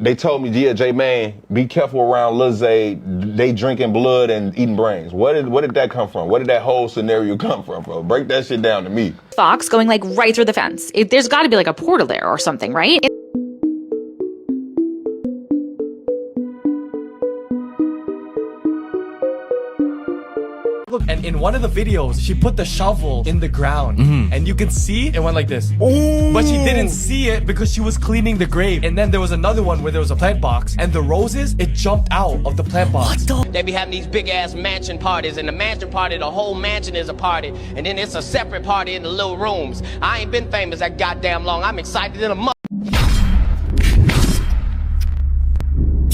They told me, yeah, J man, be careful around Lil Zay. They drinking blood and eating brains. Where did that come from? Where did that whole scenario come from, bro? Break that shit down to me. Fox going like right through the fence. There's got to be like a portal there or something, right? Look, and in one of the videos, she put the shovel in the ground, and you can see it went like this. Ooh. But she didn't see it because she was cleaning the grave. And then there was another one where there was a plant box, and the roses, it jumped out of the plant box. They be having these big ass mansion parties, and the mansion party, the whole mansion is a party, and then it's a separate party in the little rooms. I ain't been famous that goddamn long. I'm excited in a month.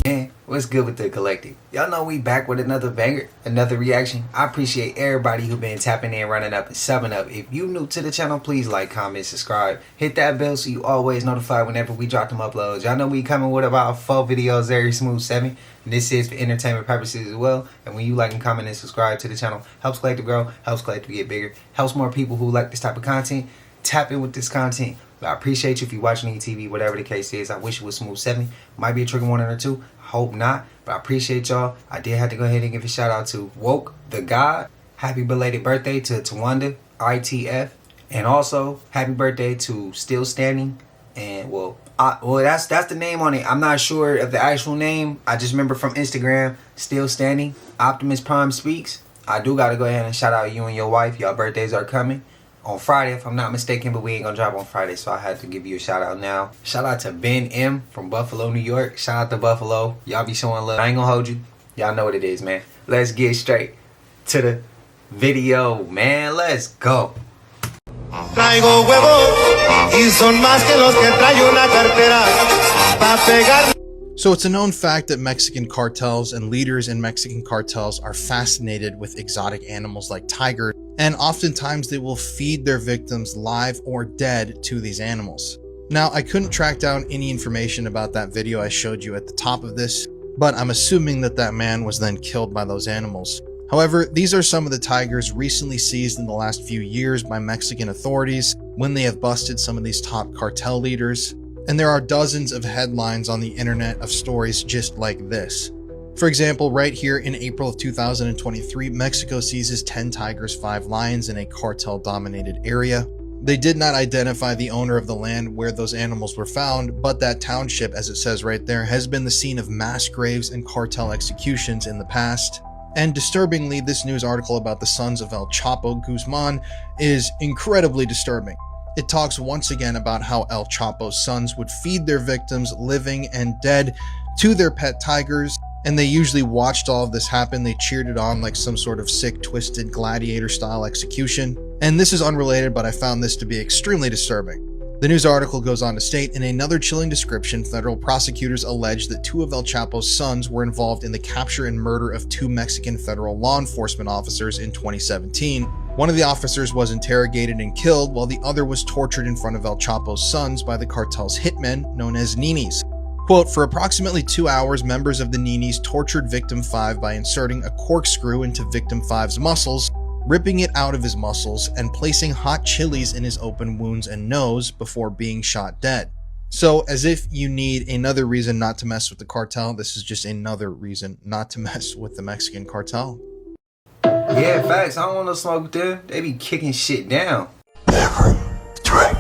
Man, what's good with the collective? Y'all know we back with another banger, another reaction. I appreciate everybody who been tapping in, running up, and subbing up. If you new to the channel, please like, comment, subscribe. Hit that bell so you always notified whenever we drop them uploads. Y'all know we coming with about 4 videos every smooth 7. And this is for entertainment purposes as well. And when you like and comment and subscribe to the channel, helps collective grow, helps collective get bigger, helps more people who like this type of content tap in with this content. But I appreciate you if you're watching TV, whatever the case is. I wish it was smooth 7. Might be a trigger warning or 2. Hope not, but I appreciate y'all. I did have to go ahead and give a shout out to Woke the God. Happy belated birthday to Tawanda ITF, and also happy birthday to Still Standing. And well that's the name on it. I'm not sure of the actual name. I just remember from Instagram, Still Standing. Optimus Prime speaks. I do gotta go ahead and shout out you and your wife. Y'all birthdays are coming on Friday, if I'm not mistaken, but we ain't gonna drop on Friday, so I had to give you a shout out now. Shout out to Ben M from Buffalo, New York. Shout out to Buffalo. Y'all be showing love. I ain't gonna hold you. Y'all know what it is, man. Let's get straight to the video, man. Let's go. Traigo huevos y son más que los que trae una cartera pa pegar. So it's a known fact that Mexican cartels and leaders in Mexican cartels are fascinated with exotic animals like tigers, and oftentimes they will feed their victims live or dead to these animals. Now, I couldn't track down any information about that video I showed you at the top of this, but I'm assuming that that man was then killed by those animals. However, these are some of the tigers recently seized in the last few years by Mexican authorities when they have busted some of these top cartel leaders. And there are dozens of headlines on the internet of stories just like this. For example, right here in April of 2023, Mexico seizes 10 tigers, 5 lions in a cartel-dominated area. They did not identify the owner of the land where those animals were found, but that township, as it says right there, has been the scene of mass graves and cartel executions in the past. And disturbingly, this news article about the sons of El Chapo Guzman is incredibly disturbing. It talks once again about how El Chapo's sons would feed their victims, living and dead, to their pet tigers, and they usually watched all of this happen. They cheered it on like some sort of sick, twisted gladiator-style execution. And this is unrelated, but I found this to be extremely disturbing. The news article goes on to state, in another chilling description, federal prosecutors allege that 2 of El Chapo's sons were involved in the capture and murder of 2 Mexican federal law enforcement officers in 2017. One of the officers was interrogated and killed, while the other was tortured in front of El Chapo's sons by the cartel's hitmen, known as Ninis. Quote, for approximately 2 hours, members of the Ninis tortured Victim 5 by inserting a corkscrew into Victim 5's muscles, ripping it out of his muscles, and placing hot chilies in his open wounds and nose before being shot dead. So, as if you need another reason not to mess with the cartel, this is just another reason not to mess with the Mexican cartel. Yeah, facts. I don't want no smoke with them. They be kicking shit down. Never drink.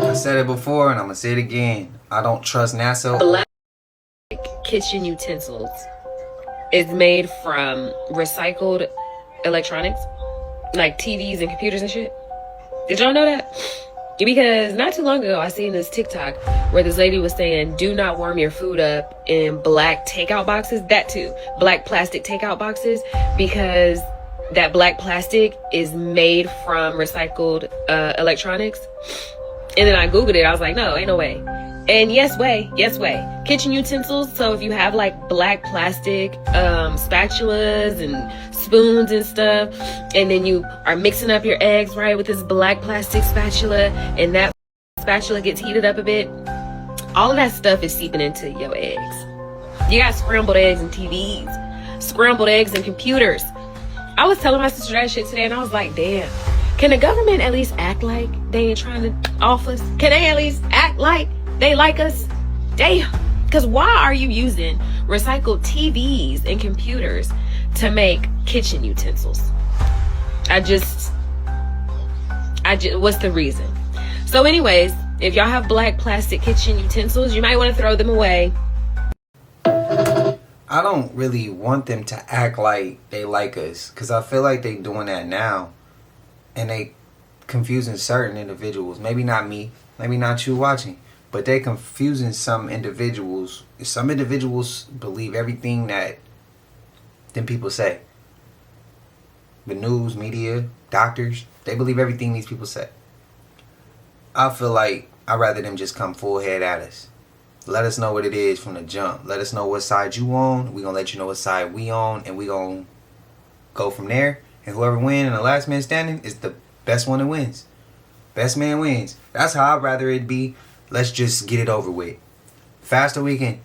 I said it before and I'm gonna say it again. I don't trust NASA. Black kitchen utensils is made from recycled electronics, like TVs and computers and shit. Did y'all know that? Because not too long ago, I seen this TikTok where this lady was saying, do not warm your food up in black takeout boxes. That too, black plastic takeout boxes, because that black plastic is made from recycled electronics. And then I Googled it. I was like, no, ain't no way. And yes way. Kitchen utensils. So if you have like black plastic spatulas and spoons and stuff, and then you are mixing up your eggs, right, with this black plastic spatula, and that spatula gets heated up a bit, all of that stuff is seeping into your eggs. You got scrambled eggs and TVs, scrambled eggs and computers. I was telling my sister that shit today, and I was like, damn. Can the government at least act like they ain't trying to off us? Can they at least act like they like us? Damn. Because why are you using recycled TVs and computers to make kitchen utensils? I just, what's the reason? So anyways, if y'all have black plastic kitchen utensils, you might want to throw them away. I don't really want them to act like they like us, because I feel like they doing that now. And they confusing certain individuals. Maybe not me, maybe not you watching, but they confusing some individuals. Some individuals believe everything that them people say. The news, media, doctors, they believe everything these people say. I feel like I'd rather them just come full head at us. Let us know what it is from the jump. Let us know what side you on. We're going to let you know what side we on, and we going to go from there. And whoever wins and the last man standing is the best one that wins. Best man wins. That's how I'd rather it be. Let's just get it over with. Faster we can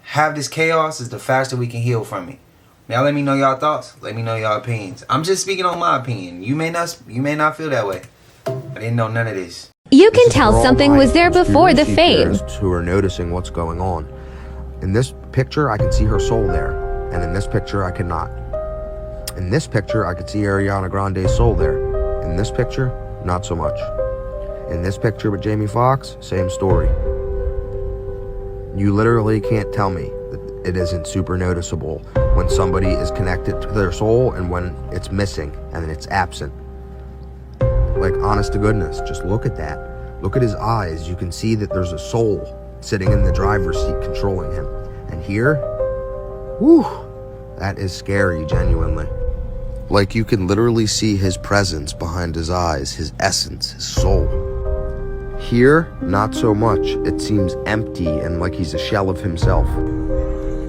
have this chaos is the faster we can heal from it. Now let me know y'all thoughts. Let me know y'all opinions. I'm just speaking on my opinion. You may not feel that way. I didn't know none of this. You can tell something was there before the fade. Who are noticing what's going on. In this picture, I can see her soul there. And in this picture, I cannot. In this picture, I could see Ariana Grande's soul there. In this picture, not so much. In this picture with Jamie Foxx, same story. You literally can't tell me that it isn't super noticeable when somebody is connected to their soul and when it's missing and it's absent. Like, honest to goodness, just look at that. Look at his eyes. You can see that there's a soul sitting in the driver's seat controlling him. And here, whew, that is scary, genuinely. Like, you can literally see his presence behind his eyes, his essence, his soul. Here, not so much. It seems empty and like he's a shell of himself.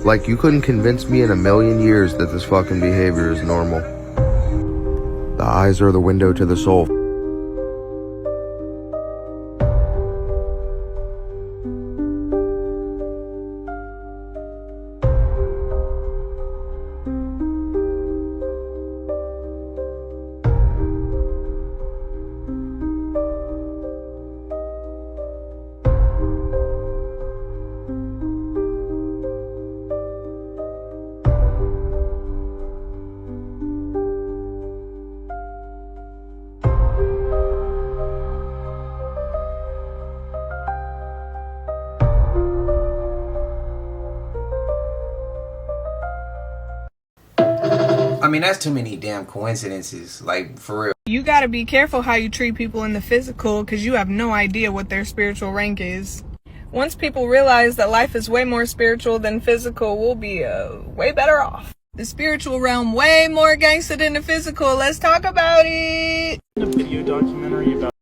Like, you couldn't convince me in a million years that this fucking behavior is normal. The eyes are the window to the soul. I mean, that's too many damn coincidences, like, for real. You gotta be careful how you treat people in the physical, because you have no idea what their spiritual rank is. Once people realize that life is way more spiritual than physical, we'll be way better off. The spiritual realm way more gangster than the physical. Let's talk about it. A video documentary about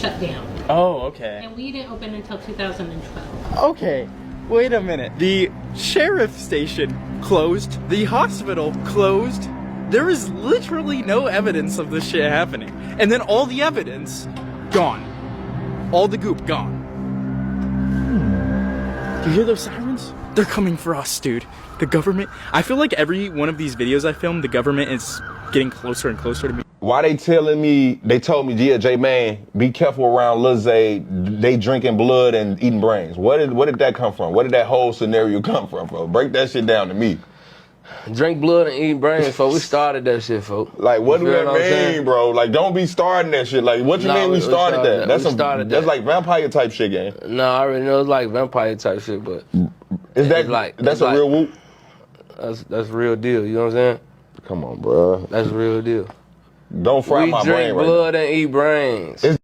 shut down. Oh, okay. And we didn't open until 2012. Okay, wait a minute. The sheriff station closed. The hospital closed. There is literally no evidence of this shit happening. And then all the evidence, gone. All the goop, gone. Do you hear those sirens? They're coming for us, dude. The government, I feel like every one of these videos I filmed, the government is getting closer and closer to me. Why they telling me, they told me, yeah, J-Man, be careful around Lil Zay, they drinking blood and eating brains. Where did that come from? Where did that whole scenario come from, bro? Break that shit down to me. Drink blood and eat brains, folks. We started that shit, folks. Like, what do that mean, bro? Like, don't be starting that shit. Like, what you mean we started that? That's like vampire type shit, gang. No, I already know it's like vampire type shit, but is that like that's a real whoop? That's real deal. You know what I'm saying? Come on, bro. That's real deal. Don't fry my brain right now. We drink blood and eat brains.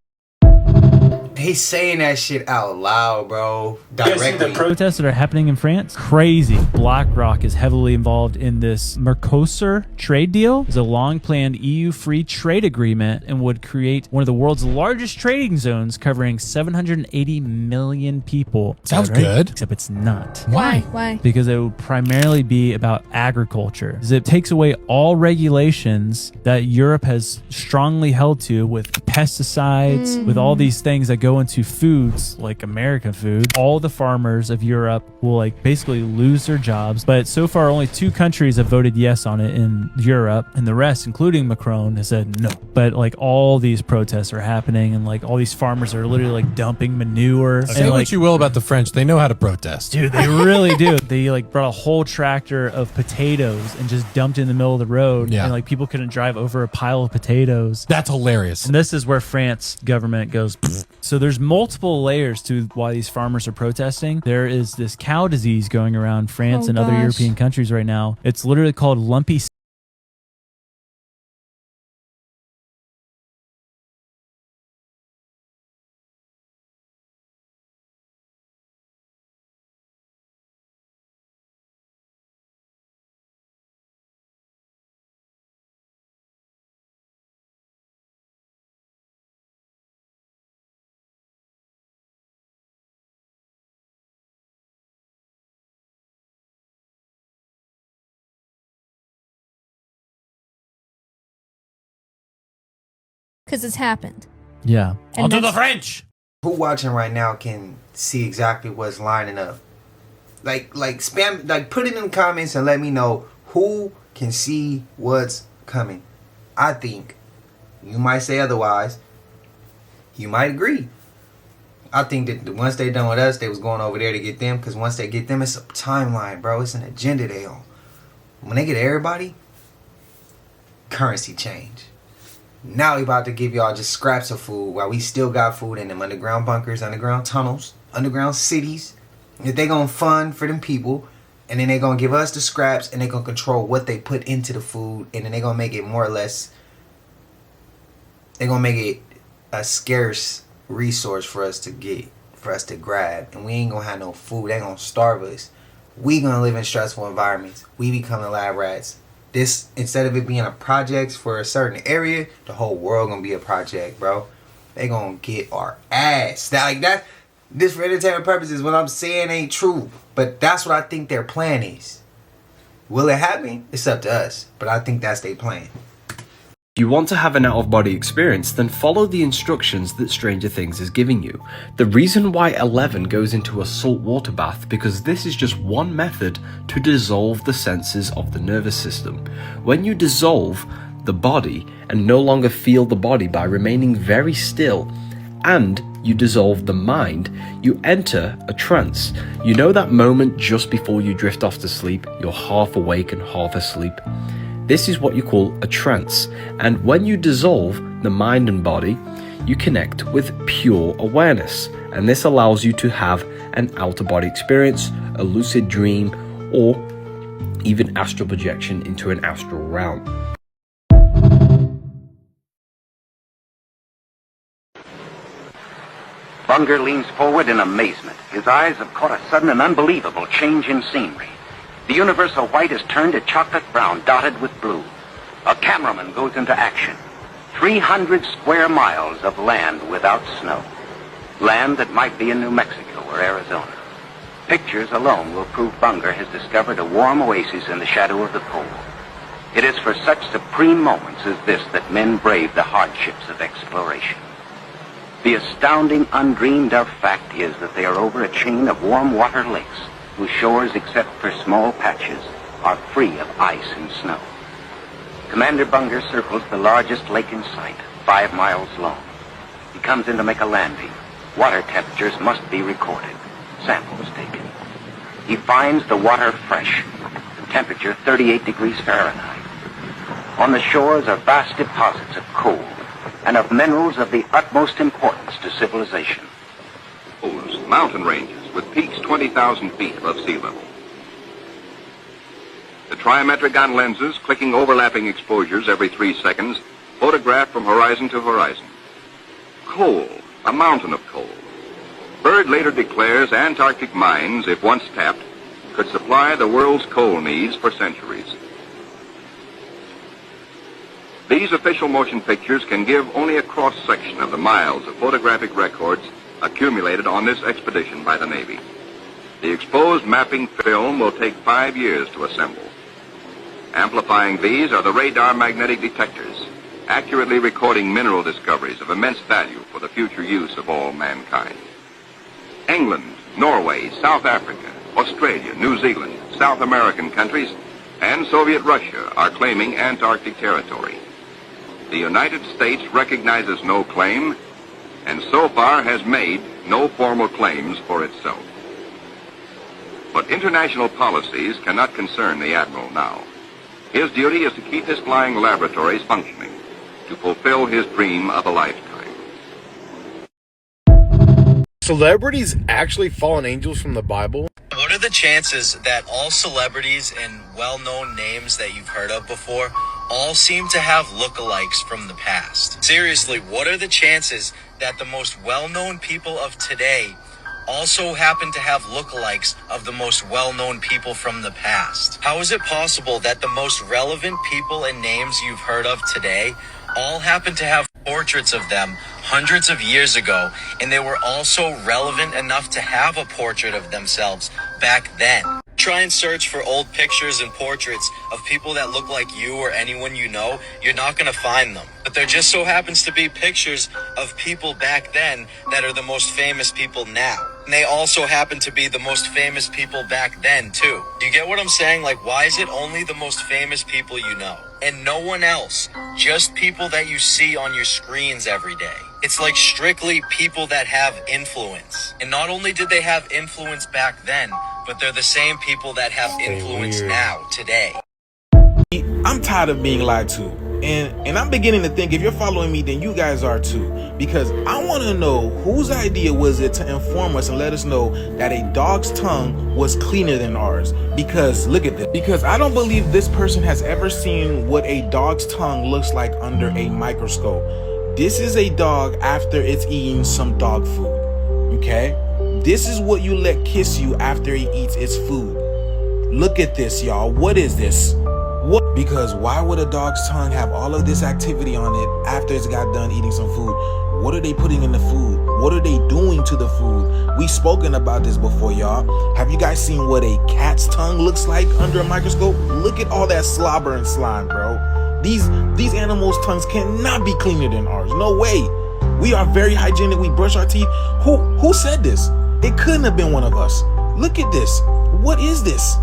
He's saying that shit out loud, bro. Directly. The protests that are happening in France, crazy. BlackRock is heavily involved in this Mercosur trade deal. It's a long-planned EU free trade agreement and would create one of the world's largest trading zones covering 780 million people. Sounds right? good. Except it's not. Why? Why? Because it would primarily be about agriculture. It takes away all regulations that Europe has strongly held to with pesticides, with all these things that go into foods like American food. All the farmers of Europe will like basically lose their jobs. But so far, only 2 countries have voted yes on it in Europe, and the rest, including Macron, has said no. But like all these protests are happening, and like all these farmers are literally like dumping manure. Say and, what like, you will about the French, they know how to protest. Dude, they really do. They like brought a whole tractor of potatoes and just dumped it in the middle of the road. Yeah. And like people couldn't drive over a pile of potatoes. That's hilarious. And this is where France government goes. Pfft. So there's multiple layers to why these farmers are protesting. There is this cow disease going around France and other European countries right now. It's literally called lumpy. Because it's happened. Yeah. And On to the French. Who watching right now can see exactly what's lining up? Like spam, like put it in the comments and let me know who can see what's coming. I think you might say otherwise. You might agree. I think that once they done with us, they was going over there to get them. Because once they get them, it's a timeline, bro. It's an agenda they on. When they get everybody, currency change. Now we about to give y'all just scraps of food while we still got food in them underground bunkers, underground tunnels, underground cities that they gonna fund for them people, and then they gonna give us the scraps, and they gonna control what they put into the food, and then they gonna make it more or less, they gonna make it a scarce resource for us to get, for us to grab, and we ain't gonna have no food. They gonna starve us. We gonna live in stressful environments. We becoming lab rats. This, instead of it being a project for a certain area, the whole world gonna be a project, bro. They gonna get our ass. This for entertainment purposes, what I'm saying ain't true. But that's what I think their plan is. Will it happen? It's up to us. But I think that's their plan. If you want to have an out-of-body experience, then follow the instructions that Stranger Things is giving you. The reason why 11 goes into a salt water bath, because this is just one method to dissolve the senses of the nervous system. When you dissolve the body and no longer feel the body by remaining very still, and you dissolve the mind, you enter a trance. You know that moment just before you drift off to sleep, you're half awake and half asleep? This is what you call a trance, and when you dissolve the mind and body, you connect with pure awareness, and this allows you to have an out-of-body experience, a lucid dream, or even astral projection into an astral realm. Bunger leans forward in amazement. His eyes have caught a sudden and unbelievable change in scenery. The universal white is turned to chocolate brown, dotted with blue. A cameraman goes into action. 300 square miles of land without snow. Land that might be in New Mexico or Arizona. Pictures alone will prove Bunger has discovered a warm oasis in the shadow of the pole. It is for such supreme moments as this that men brave the hardships of exploration. The astounding, undreamed of fact is that they are over a chain of warm water lakes, whose shores, except for small patches, are free of ice and snow. Commander Bunger circles the largest lake in sight, 5 miles long. He comes in to make a landing. Water temperatures must be recorded. Samples taken. He finds the water fresh. Temperature 38 degrees Fahrenheit. On the shores are vast deposits of coal and of minerals of the utmost importance to civilization. Mountain ranges with peaks 20,000 feet above sea level. The trimetric lenses, clicking overlapping exposures every 3 seconds, photograph from horizon to horizon. Coal, a mountain of coal. Byrd later declares Antarctic mines, if once tapped, could supply the world's coal needs for centuries. These official motion pictures can give only a cross-section of the miles of photographic records accumulated on this expedition by the Navy. The exposed mapping film will take 5 years to assemble. Amplifying these are the radar magnetic detectors, accurately recording mineral discoveries of immense value for the future use of all mankind. England, Norway, South Africa, Australia, New Zealand, South American countries, and Soviet Russia are claiming Antarctic territory. The United States recognizes no claim, and so far has made no formal claims for itself. But international policies cannot concern the Admiral now. His duty is to keep his flying laboratories functioning, to fulfill his dream of a lifetime. Celebrities actually fallen angels from the Bible? What are the chances that all celebrities and well-known names that you've heard of before all seem to have lookalikes from the past? Seriously, what are the chances that the most well-known people of today also happen to have lookalikes of the most well-known people from the past? How is it possible that the most relevant people and names you've heard of today all happen to have portraits of them hundreds of years ago, and they were also relevant enough to have a portrait of themselves back then? Try and search for old pictures and portraits of people that look like you or anyone you know. You're not going to find them. But there just so happens to be pictures of people back then that are the most famous people now. And they also happen to be the most famous people back then, too. Do you get what I'm saying? Like, why is it only the most famous people you know? And no one else. Just people that you see on your screens every day. It's like strictly people that have influence. And not only did they have influence back then, but they're the same people that have influence now, today. I'm tired of being lied to. And I'm beginning to think if you're following me, then you guys are too. Because I want to know whose idea was it to inform us and let us know that a dog's tongue was cleaner than ours. Because look at this. Because I don't believe this person has ever seen what a dog's tongue looks like under a microscope. This is a dog after it's eating some dog food. Okay? This is what you let kiss you after he eats its food. Look at this, y'all. What is this? What? Because why would a dog's tongue have all of this activity on it after it's got done eating some food? What are they putting in the food? What are they doing to the food? We've spoken about this before, y'all. Have you guys seen what a cat's tongue looks like under a microscope? Look at all that slobber and slime, bro. These animals' tongues cannot be cleaner than ours. No way. We are very hygienic. We brush our teeth. Who said this? It couldn't have been one of us. Look at this. What is this?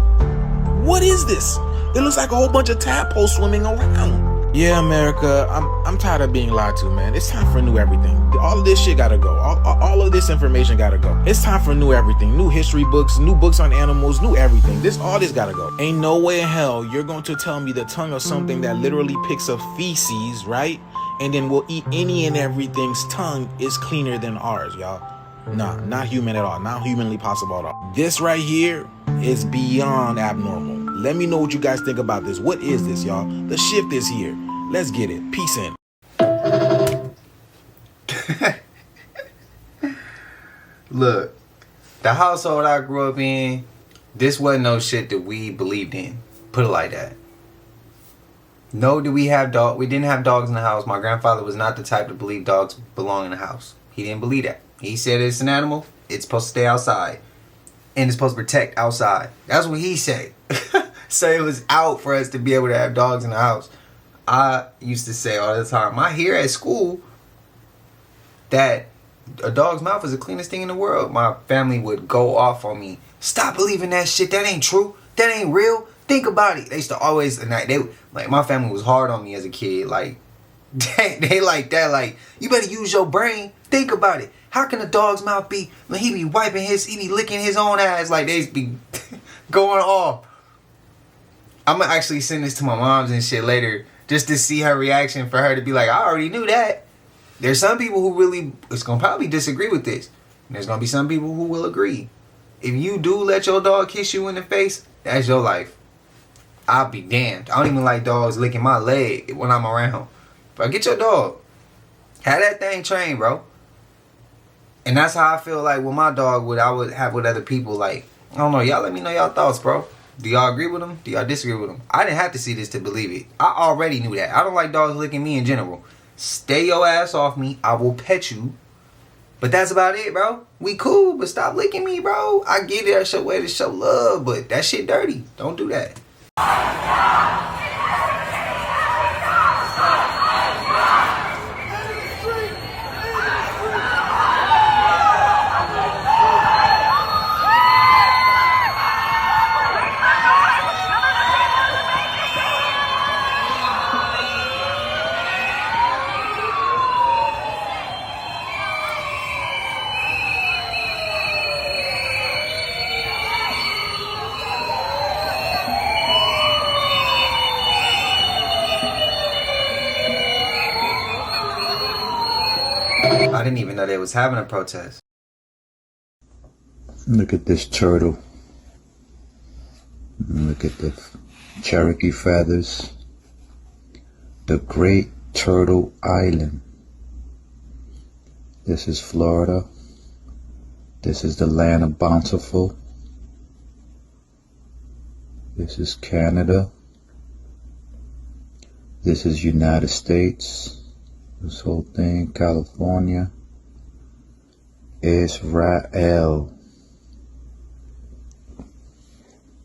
What is this? It looks like a whole bunch of tadpoles swimming around. Yeah, America, I'm tired of being lied to, man. It's time for new everything. All of this shit gotta go. All of this information gotta go. It's time for new everything. New history books, new books on animals, new everything. All this gotta go. Ain't no way in hell you're going to tell me the tongue of something that literally picks up feces, right? And then will eat any and everything's tongue is cleaner than ours, y'all. Nah, not human at all. Not humanly possible at all. This right here is beyond abnormal. Let me know what you guys think about this. What is this, y'all? The shift is here. Let's get it. Peace in. Look, the household I grew up in, this wasn't no shit that we believed in. Put it like that. No, did we have dog? We didn't have dogs in the house. My grandfather was not the type to believe dogs belong in the house. He didn't believe that. He said it's an animal. It's supposed to stay outside. And it's supposed to protect outside. That's what he said. So it was out for us to be able to have dogs in the house. I used to say all the time, I hear at school that a dog's mouth is the cleanest thing in the world. My family would go off on me. Stop believing that shit. That ain't true. That ain't real. Think about it. They used to always, and they like, my family was hard on me as a kid. Like, they like that. Like, you better use your brain. Think about it. How can a dog's mouth be when he be wiping he be licking his own ass? Like, they be going off. I'm gonna actually send this to my mom's and shit later, just to see her reaction, for her to be like, I already knew that. There's some people who really is gonna probably disagree with this. And there's gonna be some people who will agree. If you do let your dog kiss you in the face, that's your life. I'll be damned. I don't even like dogs licking my leg when I'm around. But get your dog. Have that thing trained, bro. And that's how I feel like with my dog, what I would have with other people. Like, I don't know. Y'all let me know y'all thoughts, bro. Do y'all agree with them? Do y'all disagree with them? I didn't have to see this to believe it. I already knew that. I don't like dogs licking me in general. Stay your ass off me. I will pet you. But that's about it, bro. We cool, but stop licking me, bro. I get it. That's your way to show love, but that shit dirty. Don't do that. I didn't even know they was having a protest. Look at this turtle. Look at the Cherokee feathers. The Great Turtle Island. This is Florida. This is the land of Bountiful. This is Canada. This is United States. This whole thing, California. Israel.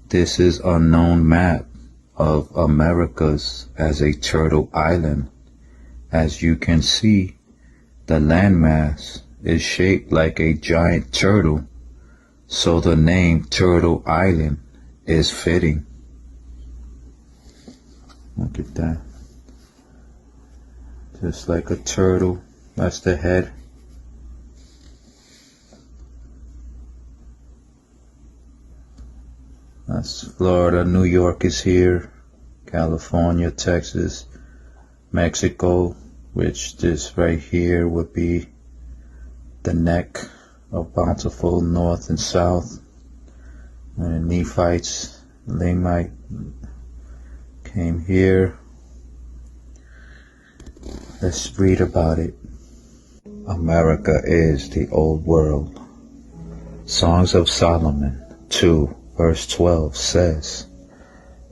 This is a known map of Americas as a turtle island. As you can see, the landmass is shaped like a giant turtle, so the name Turtle Island is fitting. Look at that. Just like a turtle, that's the head. That's Florida, New York is here, California, Texas, Mexico, which this right here would be the neck of Bountiful, north and south. And the Nephites, Lamite came here. Let's read about it. America is the old world. Songs of Solomon 2 verse 12 says,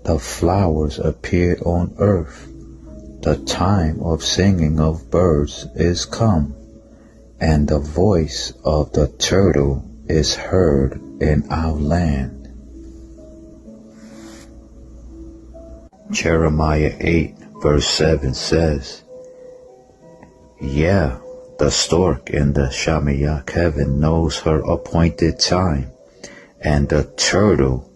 the flowers appeared on earth. The time of singing of birds is come, and the voice of the turtle is heard in our land. Jeremiah 8 verse 7 says, yeah, the stork in the Shamayak heaven knows her appointed time, and the turtle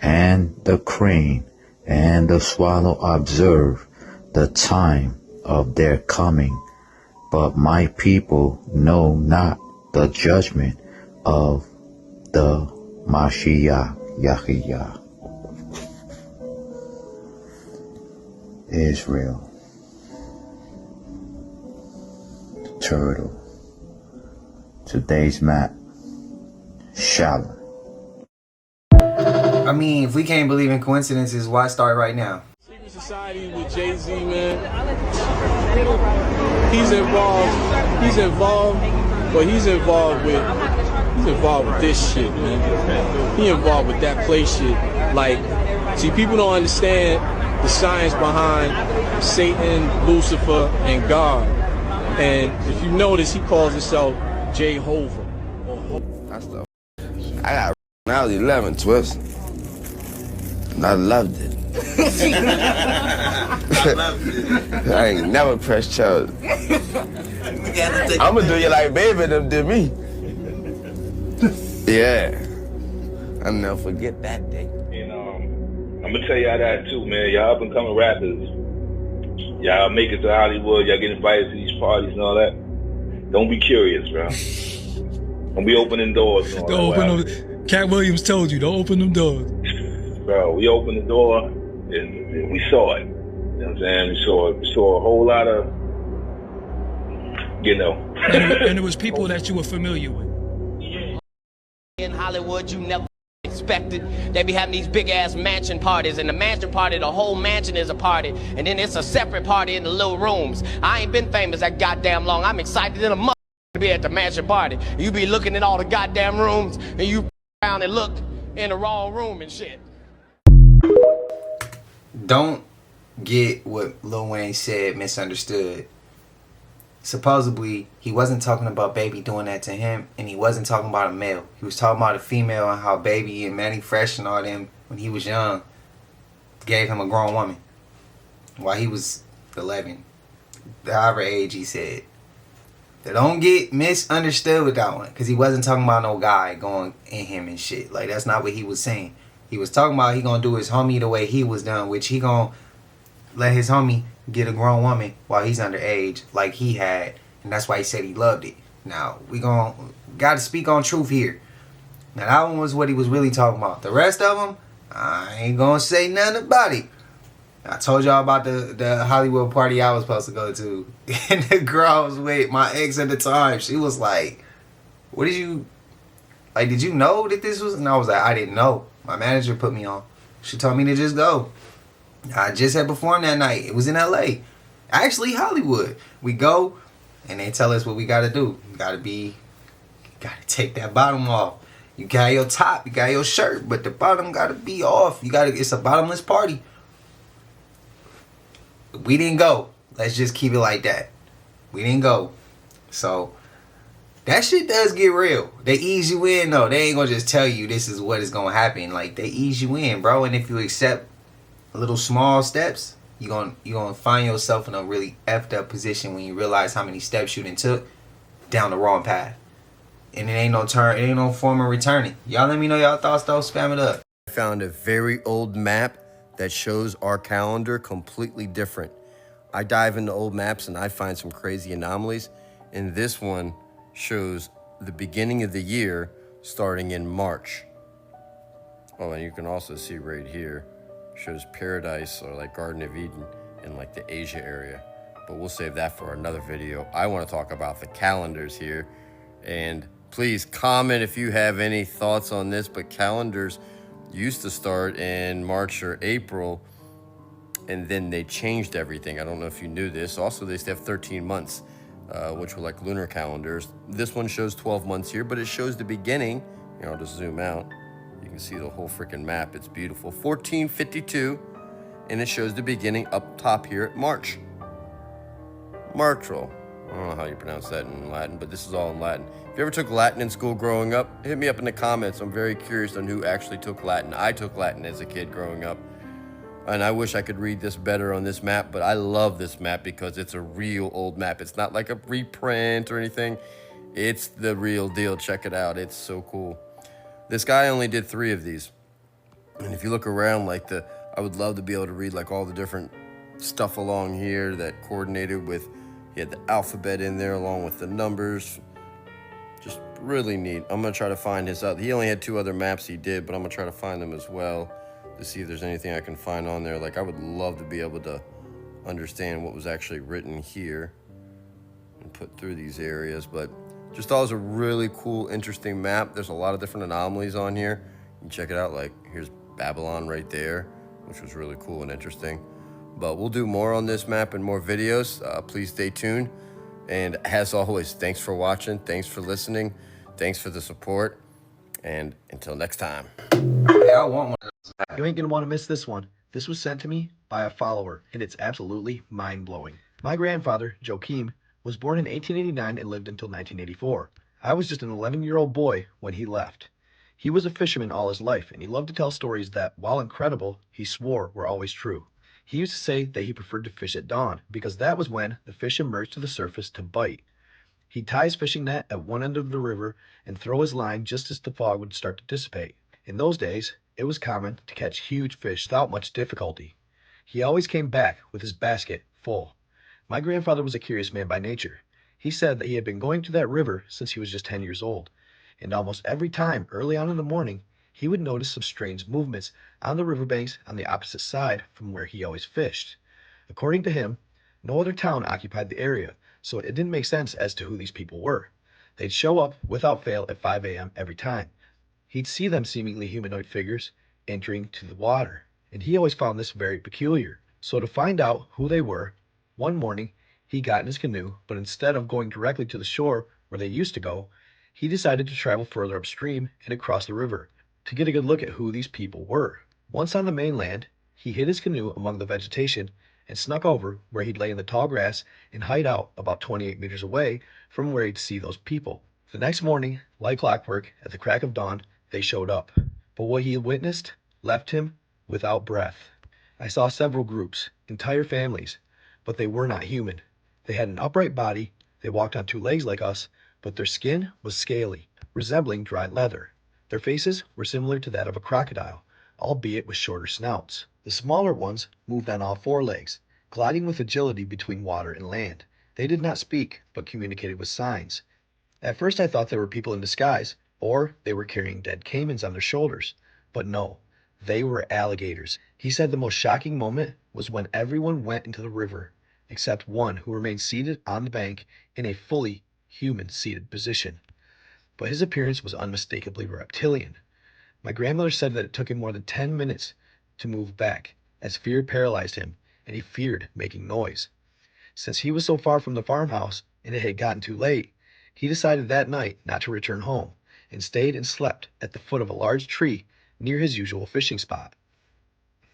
and the crane and the swallow observe the time of their coming. But my people know not the judgment of the Mashiach Yahuwah. Israel. Turtle. Today's map. Shalom. I mean, if we can't believe in coincidences, why start right now? Secret Society with Jay-Z, man. He's involved, but he's involved with this shit, man. He involved with that play shit. Like, see, people don't understand the science behind Satan, Lucifer, and God. And if you notice, he calls himself Jehovah. I got when I was 11, Twist. And I loved it. I loved it. I ain't never pressed charge. I'ma do you like baby them did me. Yeah. I'll never forget that day. And I'm gonna tell y'all that too, man. Y'all up and coming rappers. Y'all make it to Hollywood. Y'all get invited to these parties and all that. Don't be curious, bro. Don't be opening doors. And all Don't that. open them. Cat Williams told you, don't open them doors. Bro, we opened the door and we saw it. You know what I'm saying? We saw a whole lot of, you know. And it was people that you were familiar with. In Hollywood, you never expected. They be having these big ass mansion parties, and the mansion party, the whole mansion is a party, and then it's a separate party in the little rooms. I ain't been famous that goddamn long. I'm excited in a month to be at the mansion party. You be looking at all the goddamn rooms, and you around and look in the wrong room and shit. Don't get what Lil Wayne said misunderstood. Supposedly, he wasn't talking about Baby doing that to him, and he wasn't talking about a male. He was talking about a female and how Baby and Manny Fresh and all them, when he was young, gave him a grown woman while he was 11. However age he said. So don't get misunderstood with that one, because he wasn't talking about no guy going in him and shit. Like, that's not what he was saying. He was talking about he gonna do his homie the way he was done, which he gonna let his homie get a grown woman while he's underage like he had, and that's why he said he loved it. Now we gotta speak on truth here. Now that one was what he was really talking about. The rest of them, I ain't gonna say nothing about it. I told y'all about the Hollywood party I was supposed to go to, and the girl I was with, my ex at the time, she was like, "What did you like? Did you know that this was?" And I was like, "I didn't know. My manager put me on. She told me to just go." I just had performed that night. It was in LA. Actually, Hollywood. We go, and they tell us what we gotta do. You gotta take that bottom off. You got your top, you got your shirt, but the bottom gotta be off. It's a bottomless party. We didn't go. Let's just keep it like that. We didn't go. So, that shit does get real. They ease you in, though. They ain't gonna just tell you this is what is gonna happen. Like, they ease you in, bro. And if you accept little small steps, you're gonna find yourself in a really effed up position when you realize how many steps you done took down the wrong path. And it ain't no form of returning. Y'all let me know y'all thoughts though. Spam it up. I found a very old map that shows our calendar completely different. I dive into old maps and I find some crazy anomalies. And this one shows the beginning of the year starting in March. Oh, and you can also see right here, shows paradise or like Garden of Eden in like the Asia area. But we'll save that for another video. I want to talk about the calendars here. And please comment if you have any thoughts on this, but calendars used to start in March or April, and then they changed everything. I don't know if you knew this. Also, they used to have 13 months, which were like lunar calendars. This one shows 12 months here, but it shows the beginning. I'll just zoom out. You can see the whole freaking map. It's beautiful. 1452, and it shows the beginning up top here at March. Martral. I don't know how you pronounce that in Latin, but this is all in Latin. If you ever took Latin in school growing up, hit me up in the comments. I'm very curious on who actually took Latin. I took Latin as a kid growing up, and I wish I could read this better on this map, but I love this map because it's a real old map. It's not like a reprint or anything. It's the real deal. Check it out. It's so cool. This guy only did 3 of these. And if you look around, I would love to be able to read like all the different stuff along here that coordinated with, he had the alphabet in there along with the numbers. Just really neat. I'm gonna try to find his other, he only had 2 other maps he did, but I'm gonna try to find them as well to see if there's anything I can find on there. Like, I would love to be able to understand what was actually written here and put through these areas, but just thought it was a really cool, interesting map. There's a lot of different anomalies on here. You can check it out. Like, here's Babylon right there, which was really cool and interesting. But we'll do more on this map and more videos. Please stay tuned. And as always, thanks for watching. Thanks for listening. Thanks for the support. And until next time. Hey, I want one of those. You ain't gonna want to miss this one. This was sent to me by a follower, and it's absolutely mind-blowing. My grandfather, Joachim, was born in 1889 and lived until 1984. I was just an 11-year-old boy when he left. He was a fisherman all his life, and he loved to tell stories that, while incredible, he swore were always true. He used to say that he preferred to fish at dawn, because that was when the fish emerged to the surface to bite. He'd tie his fishing net at one end of the river and throw his line just as the fog would start to dissipate. In those days, it was common to catch huge fish without much difficulty. He always came back with his basket full. My grandfather was a curious man by nature. He said that he had been going to that river since he was just 10 years old, and almost every time early on in the morning, he would notice some strange movements on the riverbanks on the opposite side from where he always fished. According to him, no other town occupied the area, so it didn't make sense as to who these people were. They'd show up without fail at 5 a.m. every time. He'd see them seemingly humanoid figures entering to the water, and he always found this very peculiar. So to find out who they were, one morning he got in his canoe, but instead of going directly to the shore where they used to go, he decided to travel further upstream and across the river to get a good look at who these people were. Once on the mainland, he hid his canoe among the vegetation and snuck over where he'd lay in the tall grass and hide out about 28 meters away from where he'd see those people. The next morning, like clockwork, at the crack of dawn, they showed up. But what he had witnessed left him without breath. I saw several groups, entire families, but they were not human. They had an upright body, they walked on two legs like us, but their skin was scaly, resembling dried leather. Their faces were similar to that of a crocodile, albeit with shorter snouts. The smaller ones moved on all four legs, gliding with agility between water and land. They did not speak, but communicated with signs. At first I thought they were people in disguise, or they were carrying dead caimans on their shoulders. But no, they were alligators. He said the most shocking moment was when everyone went into the river, except one who remained seated on the bank in a fully human-seated position. But his appearance was unmistakably reptilian. My grandmother said that it took him more than 10 minutes to move back, as fear paralyzed him, and he feared making noise. Since he was so far from the farmhouse, and it had gotten too late, he decided that night not to return home, and stayed and slept at the foot of a large tree near his usual fishing spot.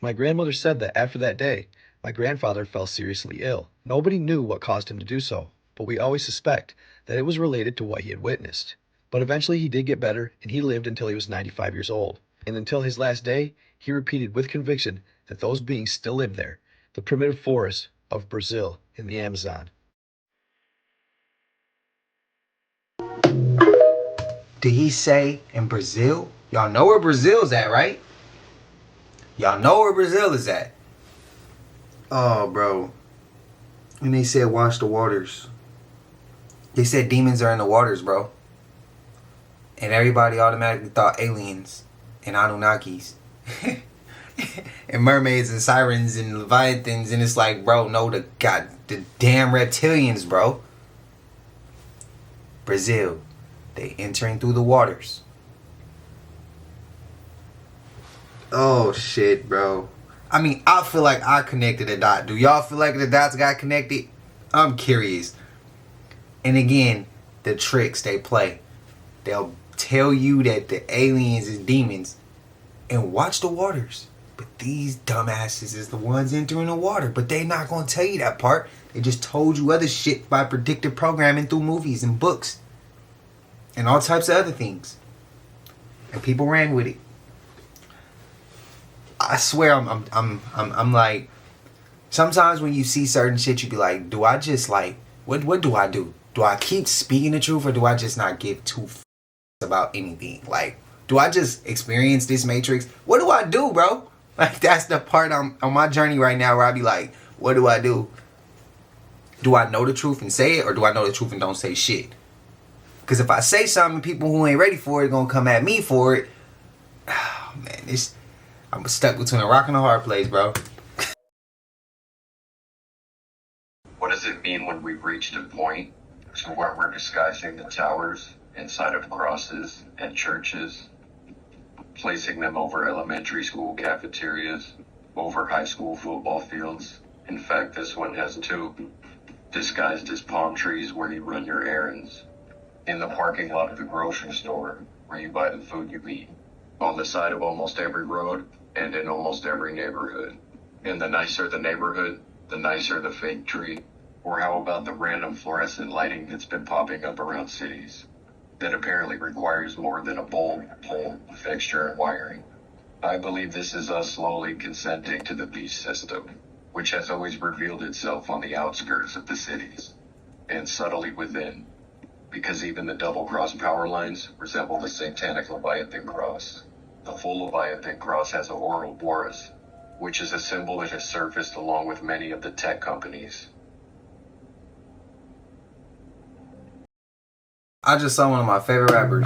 My grandmother said that after that day, my grandfather fell seriously ill. Nobody knew what caused him to do so, but we always suspect that it was related to what he had witnessed. But eventually he did get better, and he lived until he was 95 years old. And until his last day, he repeated with conviction that those beings still lived there, the primitive forests of Brazil in the Amazon. Did he say in Brazil? Y'all know where Brazil's at, right? Y'all know where Brazil is at. Oh, bro. And they said wash the waters. They said demons are in the waters, bro. And everybody automatically thought aliens and Anunnakis. And mermaids and sirens and leviathans. And it's like, bro, no, the damn reptilians, bro. Brazil. They entering through the waters. Oh, shit, bro. I mean, I feel like I connected a dot. Do y'all feel like the dots got connected? I'm curious. And again, the tricks they play. They'll tell you that the aliens is demons and watch the waters. But these dumbasses is the ones entering the water. But they not going to tell you that part. They just told you other shit by predictive programming through movies and books. And all types of other things. And people ran with it. I swear I'm like, sometimes when you see certain shit, you be like, do I just like, what do I do? Do I keep speaking the truth, or do I just not give two about anything? Like, do I just experience this matrix? What do I do, bro? Like, that's the part on my journey right now where I be like, what do I do? Do I know the truth and say it, or do I know the truth and don't say shit? Because if I say something, people who ain't ready for it gonna come at me for it. Oh, man, I'm stuck between a rock and a hard place, bro. What does it mean when we've reached a point to where we're disguising the towers inside of crosses and churches, placing them over elementary school cafeterias, over high school football fields? In fact, this one has two, disguised as palm trees where you run your errands, in the parking lot of the grocery store where you buy the food you eat, on the side of almost every road, and in almost every neighborhood. And the nicer the neighborhood, the nicer the fake tree. Or how about the random fluorescent lighting that's been popping up around cities that apparently requires more than a bulb, pole, fixture, and wiring? I believe this is us slowly consenting to the beast system, which has always revealed itself on the outskirts of the cities, and subtly within, because even the double-cross power lines resemble the satanic Leviathan cross. The full Leviathan cross has a Ouroboros, which is a symbol that has surfaced along with many of the tech companies. I just saw one of my favorite rappers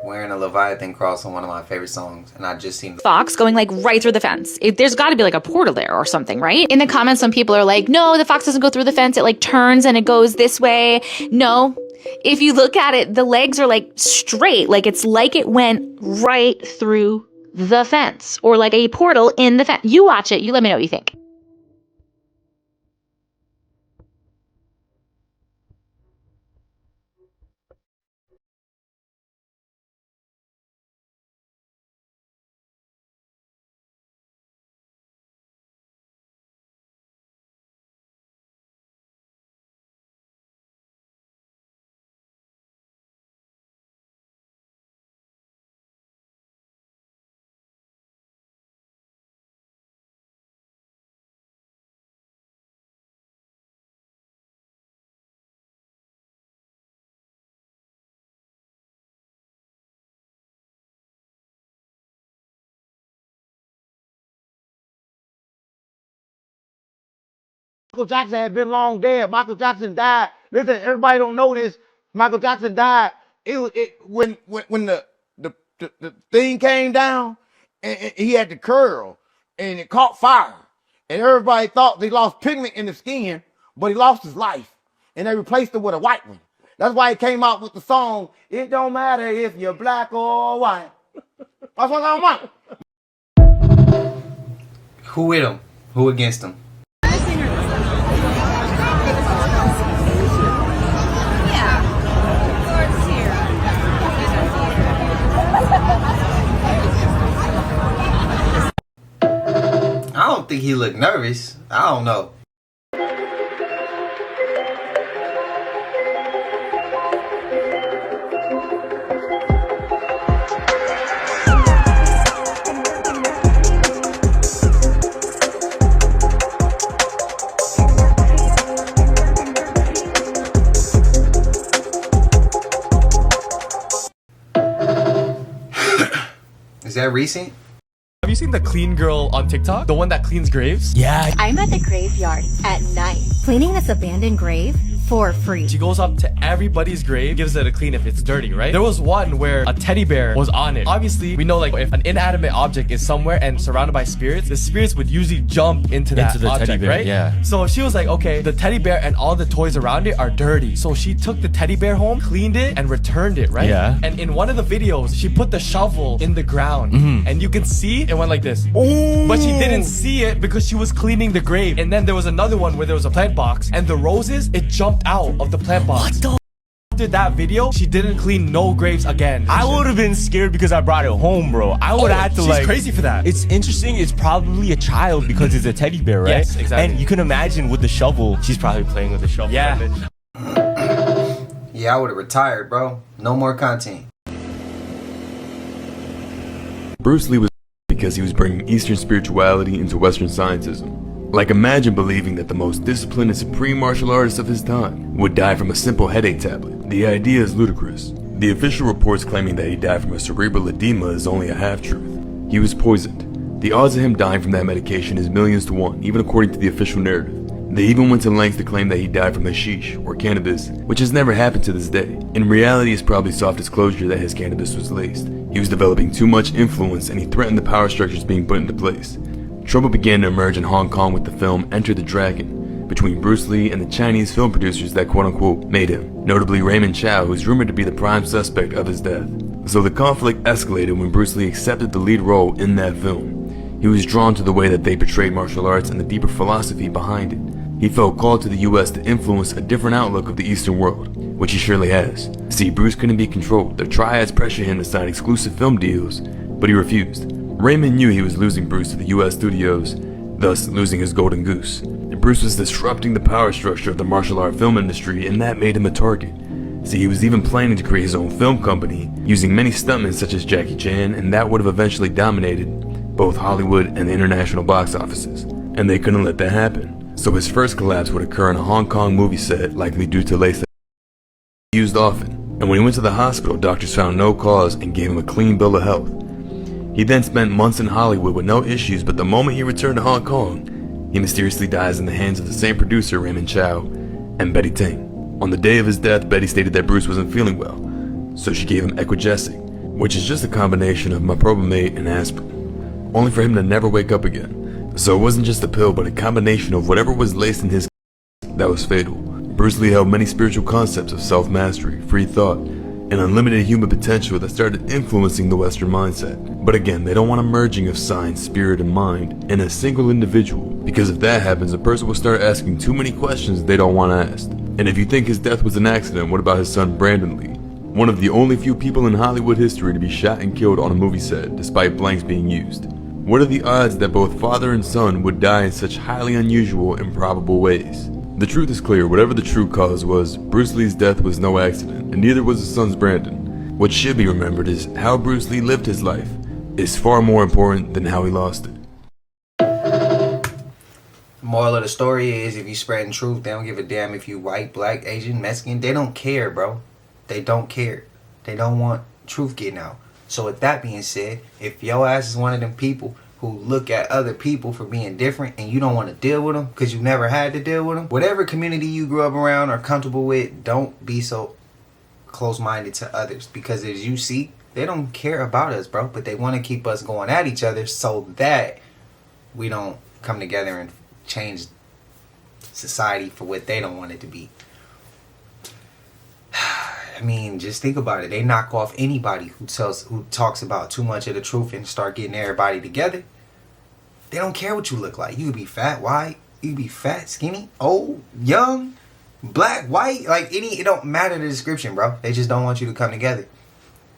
wearing a Leviathan cross on one of my favorite songs, and I just seen fox going like right through the fence. There's got to be like a portal there or something, right? In the comments, some people are like, no, the fox doesn't go through the fence. It like turns and it goes this way. No, if you look at it, the legs are like straight. Like it's like it went right through the fence or like a portal in the fence. You watch it. You let me know what you think. Michael Jackson had been long dead. Michael Jackson died. Listen, everybody don't know this. Michael Jackson died. When the thing came down, and he had the curl, and it caught fire, and everybody thought they lost pigment in the skin, but he lost his life, and they replaced it with a white one. That's why he came out with the song, "It don't matter if you're black or white." That's what I want. Who with him? Who against him? I don't think he looked nervous. I don't know. Is that recent? Have you seen the clean girl on TikTok? The one that cleans graves? Yeah. I'm at the graveyard at night, cleaning this abandoned grave for free. She goes up to everybody's grave, gives it a clean if it's dirty, right? There was one where a teddy bear was on it. Obviously, we know like if an inanimate object is somewhere and surrounded by spirits, the spirits would usually jump into that object, teddy bear, right? yeah. So she was like, okay, the teddy bear and all the toys around it are dirty. So she took the teddy bear home, cleaned it, and returned it, right? Yeah. And in one of the videos, she put the shovel in the ground, and you can see it went like this. Ooh. But she didn't see it because she was cleaning the grave. And then there was another one where there was a plant box, and the roses, it jumped out of the plant box. After that video, she didn't clean no graves again. I would have been scared because I brought it home, bro. I would have had to she's like. She's crazy for that. It's interesting. It's probably a child because it's a teddy bear, right? Yes, exactly. And you can imagine with the shovel, she's probably playing with the shovel. Yeah. Yeah, I would have retired, bro. No more content. Bruce Lee was because he was bringing Eastern spirituality into Western scientism. Like, imagine believing that the most disciplined and supreme martial artist of his time would die from a simple headache tablet. The idea is ludicrous. The official reports claiming that he died from a cerebral edema is only a half-truth. He was poisoned. The odds of him dying from that medication is millions to one, even according to the official narrative. They even went to lengths to claim that he died from hashish, or cannabis, which has never happened to this day. In reality, it's probably soft disclosure that his cannabis was laced. He was developing too much influence and he threatened the power structures being put into place. Trouble began to emerge in Hong Kong with the film Enter the Dragon, between Bruce Lee and the Chinese film producers that quote-unquote made him, notably Raymond Chow, who's rumored to be the prime suspect of his death. So the conflict escalated when Bruce Lee accepted the lead role in that film. He was drawn to the way that they portrayed martial arts and the deeper philosophy behind it. He felt called to the US to influence a different outlook of the Eastern world, which he surely has. See, Bruce couldn't be controlled. The triads pressured him to sign exclusive film deals, but he refused. Raymond knew he was losing Bruce to the US studios, thus losing his golden goose. And Bruce was disrupting the power structure of the martial art film industry, and that made him a target. See, he was even planning to create his own film company, using many stuntmen such as Jackie Chan, and that would have eventually dominated both Hollywood and the international box offices. And they couldn't let that happen. So his first collapse would occur in a Hong Kong movie set, likely due to lace used often. And when he went to the hospital, doctors found no cause and gave him a clean bill of health. He then spent months in Hollywood with no issues, but the moment he returned to Hong Kong, he mysteriously dies in the hands of the same producer, Raymond Chow, and Betty Ting. On the day of his death, Betty stated that Bruce wasn't feeling well, so she gave him Equigesic, which is just a combination of meprovimate and aspirin, only for him to never wake up again. So it wasn't just a pill, but a combination of whatever was laced in his that was fatal. Bruce Lee held many spiritual concepts of self-mastery, free thought, and unlimited human potential that started influencing the Western mindset. But again, they don't want a merging of science, spirit, and mind in a single individual, because if that happens, a person will start asking too many questions they don't want asked. And if you think his death was an accident, what about his son Brandon Lee? One of the only few people in Hollywood history to be shot and killed on a movie set, despite blanks being used. What are the odds that both father and son would die in such highly unusual, improbable ways? The truth is clear, whatever the true cause was, Bruce Lee's death was no accident, and neither was his son's Brandon. What should be remembered is how Bruce Lee lived his life is far more important than how he lost it. Moral of the story is, if you spreading truth, they don't give a damn if you white, black, Asian, Mexican. They don't care, bro. They don't care. They don't want truth getting out. So with that being said, if your ass is one of them people who look at other people for being different and you don't want to deal with them because you never had to deal with them, whatever community you grew up around or comfortable with, don't be so close-minded to others, because as you see, they don't care about us, bro, but they want to keep us going at each other so that we don't come together and change society for what they don't want it to be. I mean, just think about it. They knock off anybody who talks about too much of the truth and start getting everybody together. They don't care what you look like. You could be fat, white. You could be fat, skinny, old, young, black, white. Like it don't matter the description, bro. They just don't want you to come together.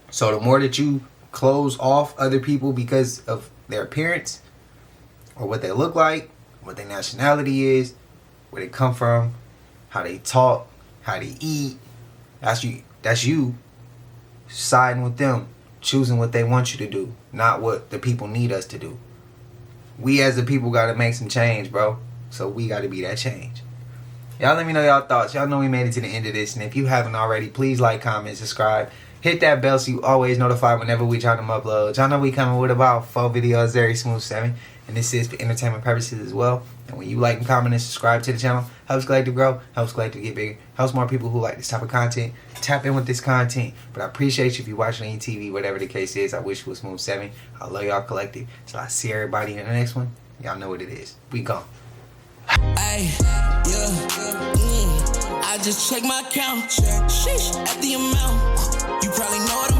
So the more that you close off other people because of their appearance or what they look like, what their nationality is, where they come from, how they talk, how they eat, that's you siding with them, choosing what they want you to do, not what the people need us to do. We as the people got to make some change, bro. So we got to be that change. Y'all let me know y'all thoughts. Y'all know we made it to the end of this. And if you haven't already, please like, comment, subscribe. Hit that bell so you always notified whenever we try them uploads. Y'all know we coming with about 4 videos very smooth 7. And this is for entertainment purposes as well. And when you like and comment and subscribe to the channel, helps Collective grow, helps Collective get bigger, helps more people who like this type of content tap in with this content. But I appreciate you if you're watching on your TV, whatever the case is. I wish it was smooth 7. I love y'all Collective. So I see everybody in the next one. Y'all know what it is. We gone. Ay, yeah, I just check my account. Sheesh, at the amount. You probably know what I'm